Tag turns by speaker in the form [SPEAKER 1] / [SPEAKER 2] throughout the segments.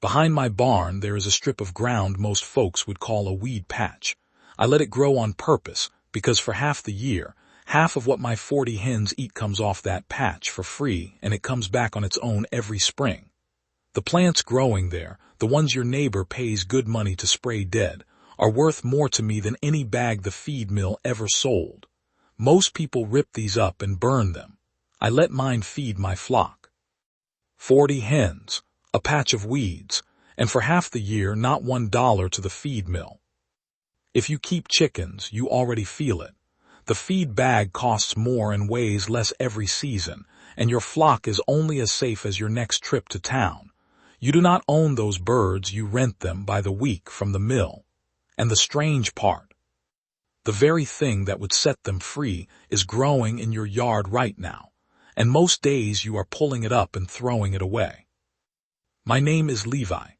[SPEAKER 1] Behind my barn there is a strip of ground most folks would call a weed patch. I let it grow on purpose because for half the year, half of what my 40 hens eat comes off that patch for free, and it comes back on its own every spring. The plants growing there, the ones your neighbor pays good money to spray dead, are worth more to me than any bag the feed mill ever sold. Most people rip these up and burn them. I let mine feed my flock. 40 hens, a patch of weeds, and for half the year not $1 to the feed mill. If you keep chickens, you already feel it. The feed bag costs more and weighs less every season, and your flock is only as safe as your next trip to town. You do not own those birds, you rent them by the week from the mill. And the strange part, the very thing that would set them free is growing in your yard right now, and most days you are pulling it up and throwing it away. My name is Levi.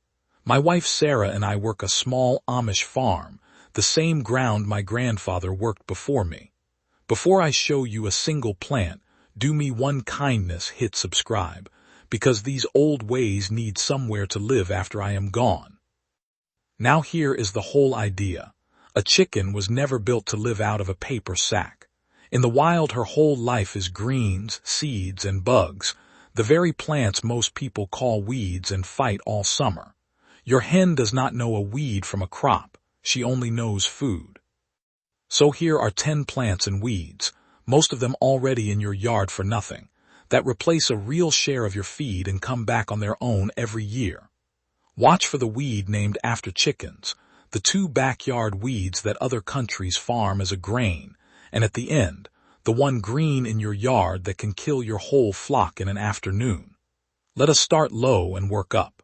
[SPEAKER 1] My wife Sarah and I work a small Amish farm, the same ground my grandfather worked before me. Before I show you a single plant, do me one kindness, hit subscribe, because these old ways need somewhere to live after I am gone. Now here is the whole idea. A chicken was never built to live out of a paper sack. In the wild, her whole life is greens, seeds, and bugs, the very plants most people call weeds and fight all summer. Your hen does not know a weed from a crop. She only knows food. So here are 10 plants and weeds, most of them already in your yard for nothing, that replace a real share of your feed and come back on their own every year. Watch for the weed named after chickens, the 2 backyard weeds that other countries farm as a grain, and at the end, the one green in your yard that can kill your whole flock in an afternoon. Let us start low and work up.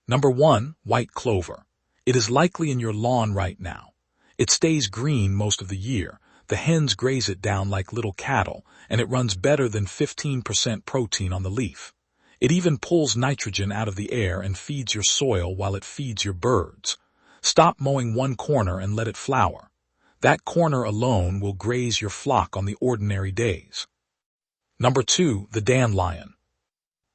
[SPEAKER 1] Number 1, white clover. It is likely in your lawn right now. It stays green most of the year. The hens graze it down like little cattle, and it runs better than 15% protein on the leaf. It even pulls nitrogen out of the air and feeds your soil while it feeds your birds. Stop mowing one corner and let it flower. That corner alone will graze your flock on the ordinary days. Number 2, the dandelion.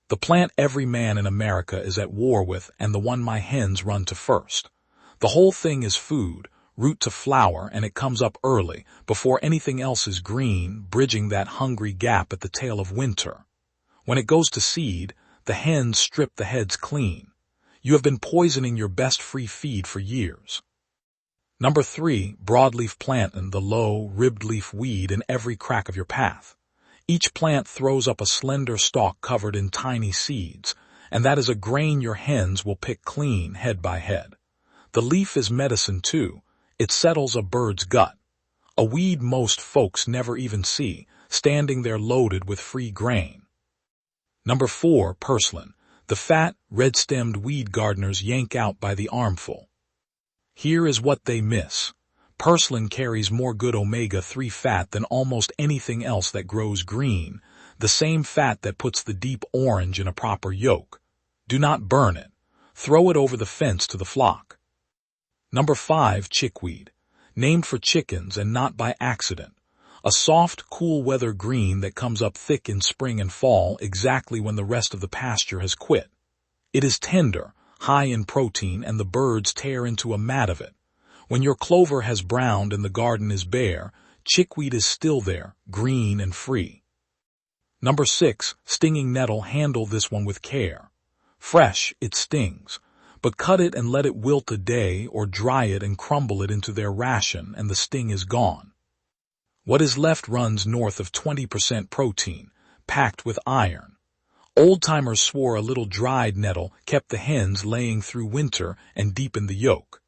[SPEAKER 1] The plant every man in America is at war with, and the one my hens run to first. The whole thing is food, root to flower, and it comes up early, before anything else is green, bridging that hungry gap at the tail of winter. When it goes to seed, the hens strip the heads clean. You have been poisoning your best free feed for years. Number 3, broadleaf plantain, the low, ribbed leaf weed in every crack of your path. Each plant throws up a slender stalk covered in tiny seeds, and that is a grain your hens will pick clean head by head. The leaf is medicine too. It settles a bird's gut. A weed most folks never even see, standing there loaded with free grain. Number 4, purslane, the fat, red-stemmed weed gardeners yank out by the armful. Here is what they miss. Purslane carries more good omega-3 fat than almost anything else that grows green, the same fat that puts the deep orange in a proper yolk. Do not burn it. Throw it over the fence to the flock. Number 5, chickweed, named for chickens and not by accident. A soft, cool weather green that comes up thick in spring and fall exactly when the rest of the pasture has quit. It is tender, high in protein, and the birds tear into a mat of it. When your clover has browned and the garden is bare, chickweed is still there, green and free. Number 6, stinging nettle. Handle this one with care. Fresh, it stings. But cut it and let it wilt a day, or dry it and crumble it into their ration, and the sting is gone. What is left runs north of 20% protein, packed with iron. Old-timers swore a little dried nettle kept the hens laying through winter and deepened the yolk.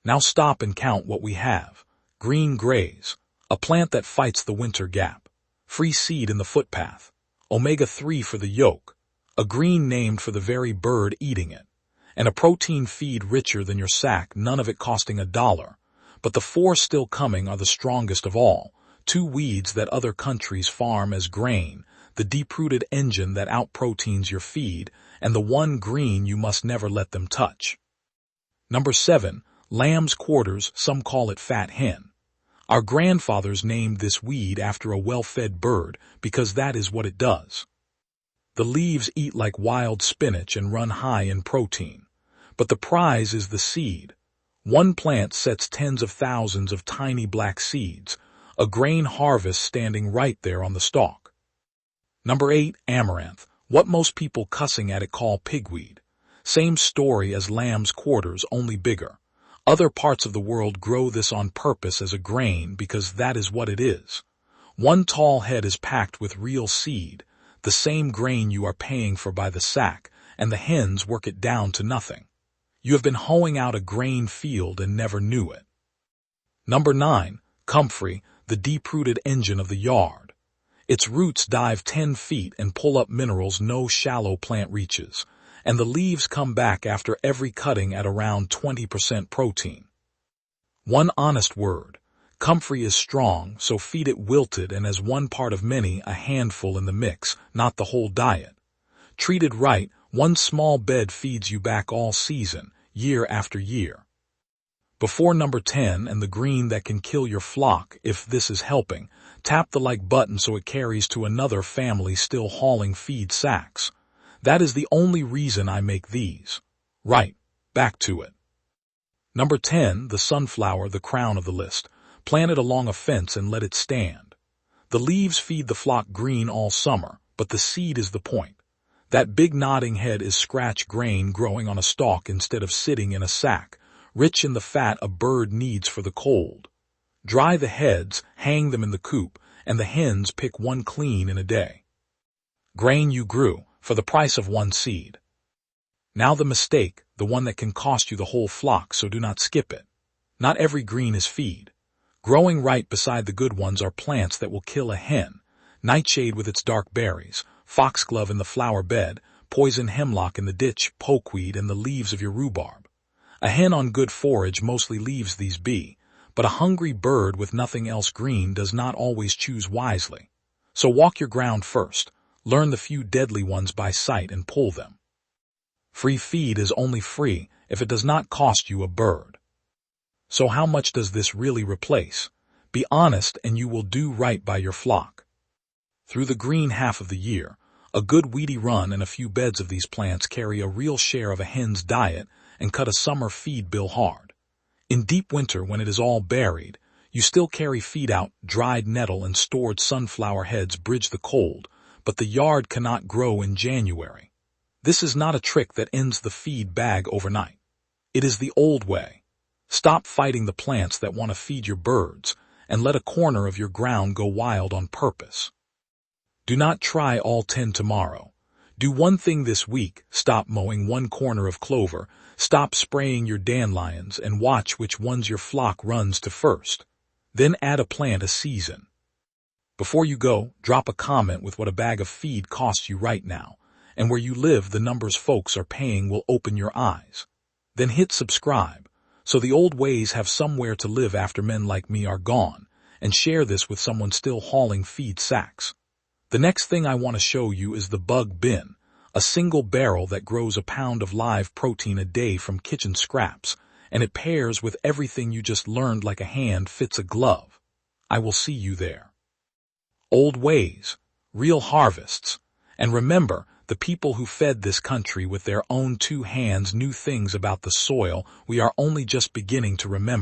[SPEAKER 1] Now stop and count what we have. Green graze, a plant that fights the winter gap. Free seed in the footpath. Omega-3 for the yolk, a green named for the very bird eating it. And a protein feed richer than your sack, none of it costing $1. But the 4 still coming are the strongest of all, 2 weeds that other countries farm as grain, the deep-rooted engine that out-proteins your feed, and the one green you must never let them touch. Number 7, lamb's quarters, some call it fat hen. Our grandfathers named this weed after a well-fed bird because that is what it does. The leaves eat like wild spinach and run high in protein. But the prize is the seed. One plant sets tens of thousands of tiny black seeds, a grain harvest standing right there on the stalk. Number 8. Amaranth, what most people cussing at it call pigweed. Same story as lamb's quarters, only bigger. Other parts of the world grow this on purpose as a grain because that is what it is. One tall head is packed with real seed, the same grain you are paying for by the sack, and the hens work it down to nothing. You have been hoeing out a grain field and never knew it. Number 9. Comfrey, the deep-rooted engine of the yard. Its roots dive 10 feet and pull up minerals no shallow plant reaches, and the leaves come back after every cutting at around 20% protein. One honest word, comfrey is strong, so feed it wilted and as one part of many, a handful in the mix, not the whole diet. Treated right, one small bed feeds you back all season, year after year. Before number 10 and the green that can kill your flock, if this is helping, tap the like button so it carries to another family still hauling feed sacks. That is the only reason I make these. Right, back to it. Number 10, the sunflower, the crown of the list. Plant it along a fence and let it stand. The leaves feed the flock green all summer, but the seed is the point. That big nodding head is scratch grain growing on a stalk instead of sitting in a sack, rich in the fat a bird needs for the cold. Dry the heads, hang them in the coop, and the hens pick one clean in a day. Grain you grew, for the price of one seed. Now the mistake, the one that can cost you the whole flock, so do not skip it. Not every green is feed. Growing right beside the good ones are plants that will kill a hen, nightshade with its dark berries, foxglove in the flower bed, poison hemlock in the ditch, pokeweed in the leaves of your rhubarb. A hen on good forage mostly leaves these be, but a hungry bird with nothing else green does not always choose wisely. So walk your ground first. Learn the few deadly ones by sight and pull them. Free feed is only free if it does not cost you a bird. So how much does this really replace? Be honest and you will do right by your flock. Through the green half of the year, a good weedy run and a few beds of these plants carry a real share of a hen's diet and cut a summer feed bill hard. In deep winter when it is all buried, you still carry feed out, dried nettle and stored sunflower heads bridge the cold, but the yard cannot grow in January. This is not a trick that ends the feed bag overnight. It is the old way. Stop fighting the plants that want to feed your birds, and let a corner of your ground go wild on purpose. Do not try all 10 tomorrow. Do one thing this week, stop mowing one corner of clover, stop spraying your dandelions, and watch which ones your flock runs to first. Then add a plant a season. Before you go, drop a comment with what a bag of feed costs you right now, and where you live the numbers folks are paying will open your eyes. Then hit subscribe, so the old ways have somewhere to live after men like me are gone, and share this with someone still hauling feed sacks. The next thing I want to show you is the bug bin, a single barrel that grows a pound of live protein a day from kitchen scraps, and it pairs with everything you just learned like a hand fits a glove. I will see you there. Old ways, real harvests, and remember, the people who fed this country with their own 2 hands knew things about the soil we are only just beginning to remember.